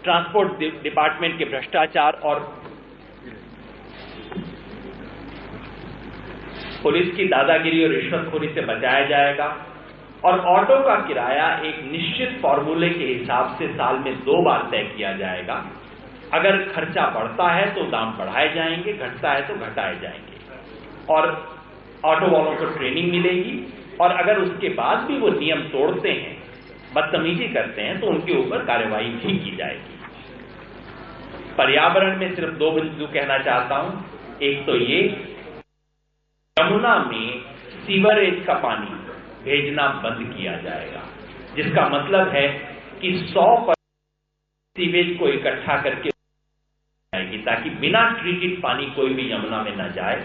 Transport department के भ्रष्टाचार और पुलिस की दादागिरी और रिश्वतखोरी से बचाया जाएगा और ऑटो का किराया एक निश्चित फॉर्मूले के हिसाब से साल में 2 बार तय किया जाएगा। अगर खर्चा बढ़ता है तो दाम बढ़ाए जाएंगे, घटता है तो घटाए जाएंगे और ऑटो वालों को ट्रेनिंग मिलेगी और अगर उसके बाद भी वो नियम तोड़ते हैं, बदतमीजी करते हैं तो उनके ऊपर कार्रवाई भी की जाएगी। पर्यावरण में सिर्फ 2 बिंदु कहना चाहता हूं। एक तो ये, यमुना में सीवरेज का पानी भेजना बंद किया जाएगा, जिसका मतलब है कि 100% सीवेज को इकट्ठा करके जाएगी ताकि बिना ट्रीटेड पानी कोई भी यमुना में न जाए।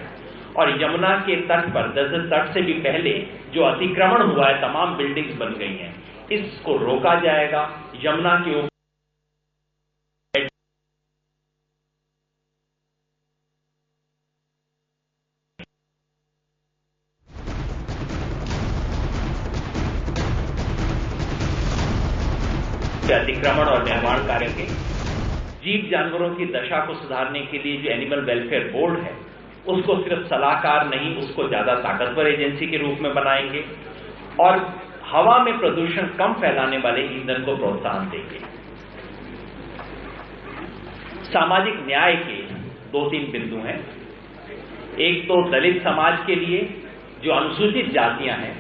और यमुना के तट पर, दरअसल तट से भी पहले जो अतिक्रमण हुआ है, तमाम बिल्डिंग्स बन गई हैं, इसको रोका जाएगा। यमुना के ऊपर अतिक्रमण और निर्माण कार्य के जीव जानवरों की दशा को सुधारने के लिए जो एनिमल वेलफेयर बोर्ड है, उसको सिर्फ सलाहकार नहीं, उसको ज्यादा ताकतवर एजेंसी के रूप में बनाएंगे और हवा में प्रदूषण कम फैलाने वाले ईंधन को प्रोत्साहन देंगे। सामाजिक न्याय के 2-3 बिंदु हैं। एक तो दलित समाज के लिए जो अनुसूचित जातियां हैं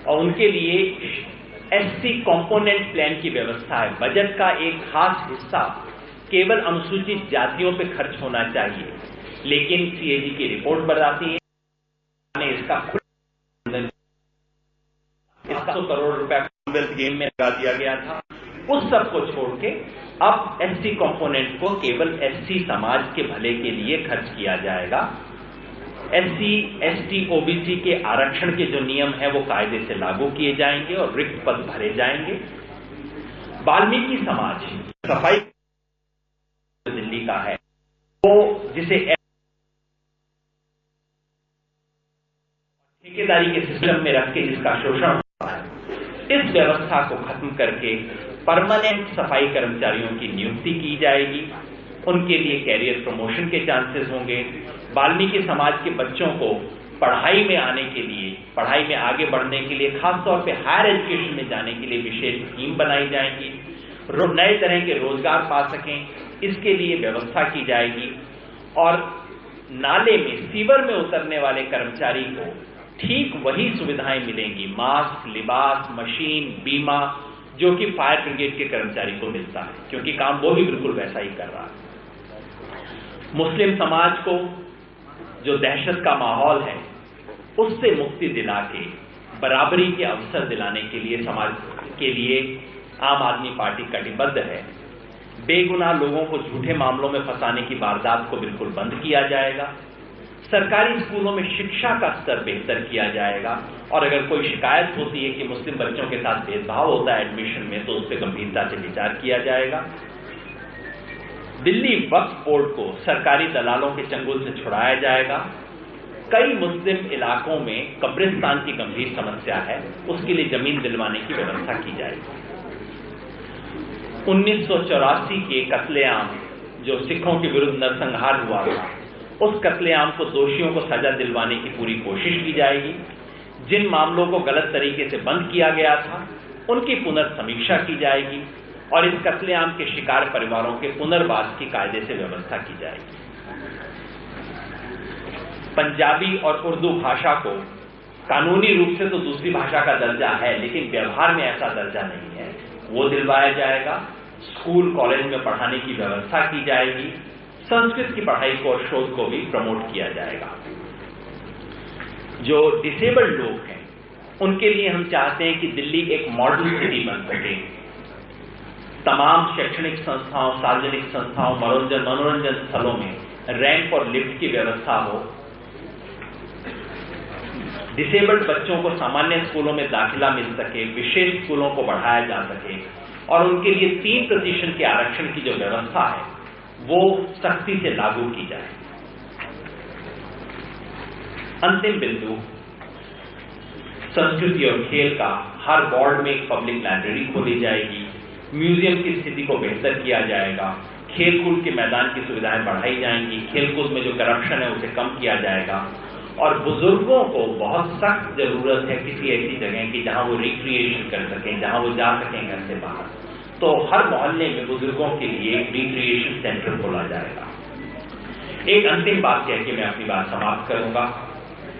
और उनके लिए एससी कंपोनेंट प्लान की व्यवस्था है। बजट का एक खास हिस्सा केवल अनुसूचित जातियों पे खर्च होना चाहिए, लेकिन सीएजी की रिपोर्ट बताती है इसका 100 करोड़ रुपया कॉमनवेल्थ गेम में लगा दिया गया था। उस सब को छोड़ के अब एससी कंपोनेंट को केवल एससी समाज के भले के लिए खर्च किया जाएगा। एससी, एसटी, ओबीसी के आरक्षण के जो नियम है वो कायदे से लागू किए जाएंगे और रिक्त पद भरे जाएंगे। वाल्मीकि समाज सफाई दिल्ली का है, वो जिसे ठेकेदारी के सिस्टम में रख के जिसका शोषण होता है, इस व्यवस्था को खत्म करके परमानेंट सफाई कर्मचारियों की नियुक्ति की जाएगी। उनके लिए कैरियर प्रमोशन के चांसेस होंगे। वाल्मीकि समाज के बच्चों को पढ़ाई में आने के लिए, पढ़ाई में आगे बढ़ने के लिए, खासतौर पे हायर एजुकेशन में जाने के लिए विशेष स्कीम बनाई जाएगी। नए तरह के रोजगार पा सकें, इसके लिए व्यवस्था की जाएगी। और नाले में, सीवर में उतरने वाले कर्मचारी को ठीक वही सुविधाएं मिलेंगी, मास्क, लिबास, मशीन, बीमा, जो कि फायर ब्रिगेड के कर्मचारी को मिलता है, क्योंकि काम वो भी बिल्कुल वैसा ही कर रहा है। मुस्लिम समाज को जो दहशत का माहौल है उससे मुक्ति दिला के बराबरी के अवसर दिलाने के लिए समाज के लिए आम आदमी पार्टी कटिबद्ध है। बेगुनाह लोगों को झूठे मामलों में फंसाने की वारदात को बिल्कुल बंद किया जाएगा। सरकारी स्कूलों में शिक्षा का स्तर बेहतर किया जाएगा और अगर कोई शिकायत होती है कि मुस्लिम बच्चों के साथ भेदभाव होता है एडमिशन में, तो उस पर गंभीरता से विचार किया जाएगा। दिल्ली वक्फ बोर्ड को सरकारी दलालों के चंगुल से छुड़ाया जाएगा। कई मुस्लिम इलाकों में कब्रिस्तान की गंभीर समस्या है, उसके लिए जमीन दिलवाने की व्यवस्था की जाएगी। 1984 के कत्लेआम, जो सिखों के विरुद्ध नरसंहार हुआ था, उस कत्लेआम को दोषियों को सजा दिलवाने की पूरी कोशिश की जाएगी। जिन मामलों को गलत तरीके से बंद किया गया था उनकी पुनर्समीक्षा की जाएगी और इस कत्लेआम के शिकार परिवारों के पुनर्वास की कायदे से व्यवस्था की जाएगी। पंजाबी और उर्दू भाषा को कानूनी रूप से तो दूसरी भाषा का दर्जा है, लेकिन व्यवहार में ऐसा दर्जा नहीं है, वो दिलवाया जाएगा। स्कूल कॉलेज में पढ़ाने की व्यवस्था की जाएगी। संस्कृत की पढ़ाई को और शोध को भी प्रमोट किया जाएगा। जो डिसेबल्ड लोग हैं उनके लिए हम चाहते हैं कि दिल्ली एक मॉडल सिटी बन सके। तमाम शैक्षणिक संस्थाओं, सार्वजनिक संस्थाओं, मनोरंजन स्थलों में रैंप और लिफ्ट की व्यवस्था हो। डिसेबल्ड बच्चों को सामान्य स्कूलों में दाखिला मिल सके, विशेष स्कूलों को बढ़ाया जा सके और उनके लिए 3% के आरक्षण की जो व्यवस्था है वो सख्ती से लागू की जाए। अंतिम बिंदु, संस्कृति और खेल का हर वार्ड में एक पब्लिक लाइब्रेरी खोली जाएगी। म्यूजियम की स्थिति को बेहतर किया जाएगा, खेलकूद के मैदान की सुविधाएं बढ़ाई जाएंगी, खेलकूद में जो करप्शन है उसे कम किया जाएगा, और बुजुर्गों को बहुत सख्त जरूरत है किसी ऐसी जगह की जहां वो रिक्रिएशन कर सकें, जहां वो जा सकें घर से बाहर, तो हर मोहल्ले में बुजुर्गों के लिए एक रिक्रिएशन सेंटर खोला जाएगा। एक अंतिम बात कह के मैं अपनी बात समाप्त करूंगा।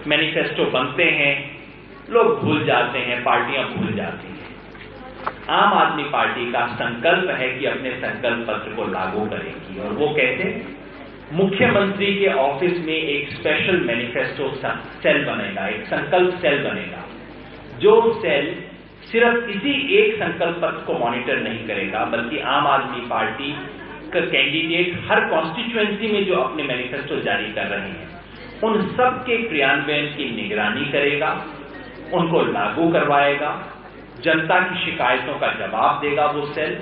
मैनिफेस्टो बनते हैं, लोग भूल जाते हैं, पार्टियां भूल जाती हैं। आम आदमी पार्टी का संकल्प है कि अपने संकल्प पत्र को लागू करेगी, और वो कैसे? मुख्यमंत्री के ऑफिस में एक स्पेशल मैनिफेस्टो सेल बनेगा, एक संकल्प सेल बनेगा, जो सेल सिर्फ इसी एक संकल्प पत्र को मॉनिटर नहीं करेगा, बल्कि आम आदमी पार्टी का कैंडिडेट हर कॉन्स्टिट्यूएंसी में जो अपने मैनिफेस्टो जारी कर रहे हैं उन सब के क्रियान्वयन की निगरानी करेगा, उनको लागू करवाएगा, जनता की शिकायतों का जवाब देगा वो सेल,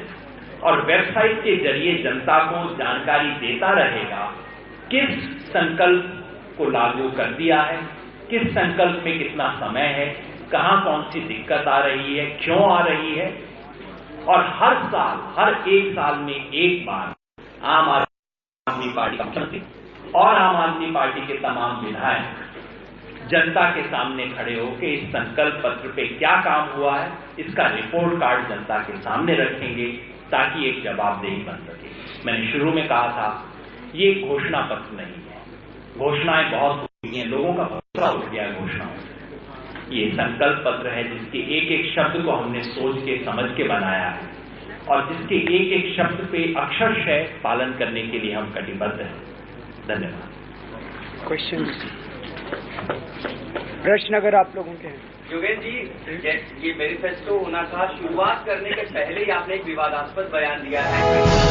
और वेबसाइट के जरिए जनता को जानकारी देता रहेगा किस संकल्प को लागू कर दिया है, किस संकल्प में कितना समय है, कहां कौन सी दिक्कत आ रही है, क्यों आ रही है। और हर साल, हर एक साल में एक बार आम आदमी पार्टी का मुख्यमंत्री और आम आदमी पार्टी के तमाम विधायक जनता के सामने खड़े होकर इस संकल्प पत्र पे क्या काम हुआ है इसका रिपोर्ट कार्ड जनता के सामने रखेंगे, ताकि एक जवाबदेही बन सके। मैंने शुरू में कहा था ये घोषणा पत्र नहीं है, घोषणाएं बहुत हुई हैं, लोगों का भरोसा उठ गया है घोषणाओं से। ये संकल्प पत्र है जिसके एक एक शब्द को हमने सोच के समझ के बनाया है, और जिसके एक एक शब्द पे अक्षरशः पालन करने के लिए हम कटिबद्ध हैं। धन्यवाद। प्रश्न अगर आप लोगों के हैं। योगेश जी, ये मैनिफेस्टो होना था, शुरुआत करने के पहले ही आपने एक विवादास्पद बयान दिया है।